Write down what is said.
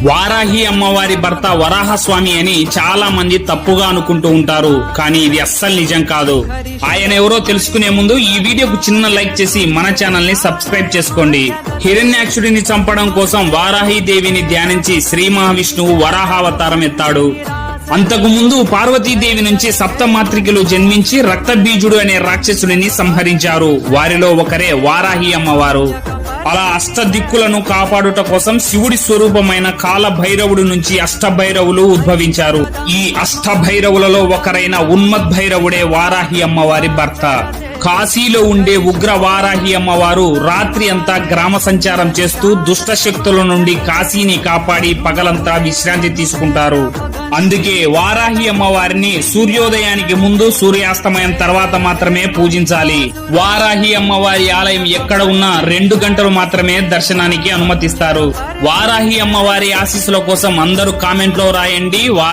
వారాహి అమ్మవారి భర్త వరాహస్వామి అని చాలా మంది తప్పుగా అనుకుంటూ ఉంటారు, కానీ ఇది అస్సలు నిజం కాదు. ఆయన ఎవరో తెలుసుకునే ముందు ఈ వీడియోకు చిన్న లైక్ చేసి మన ఛానల్ ని సబ్స్క్రైబ్ చేసుకోండి. హిరణ్యాక్షుడిని చంపడం కోసం వారాహి దేవిని ధ్యానించి శ్రీ మహావిష్ణువు వరాహావతారం ఎత్తాడు. అంతకు ముందు పార్వతీదేవి నుంచి సప్తమాత్రికలు జన్మించి రక్తబీజుడు అనే రాక్షసుడిని సంహరించారు. వారిలో ఒకరే వారాహి అమ్మవారు. అలా అష్టదిక్కులను కాపాడుట కోసం శివుడి స్వరూపమైన కాల భైరవుడు నుంచి అష్టభైరవులు ఉద్భవించారు. ఈ అష్టభైరవులలో ఒకరైన ఉన్మద్భైరవుడే వారాహి అమ్మవారి భర్త. కాశీలో ఉండే ఉగ్ర వారాహి అమ్మవారు రాత్రి అంతా గ్రామ సంచారం చేస్తూ దుష్ట శక్తుల నుండి కాశీని కాపాడి పగలంతా విశ్రాంతి తీసుకుంటారు. అందుకే వారాహి అమ్మవారిని సూర్యోదయానికి ముందు, సూర్యాస్తమయం తర్వాత మాత్రమే పూజించాలి. వారాహి అమ్మవారి ఆలయం ఎక్కడ ఉన్నా 2 గంటలు మాత్రమే దర్శనానికి అనుమతిస్తారు. వారాహి అమ్మవారి ఆశీస్సుల కోసం అందరూ కామెంట్ లో రాయండి.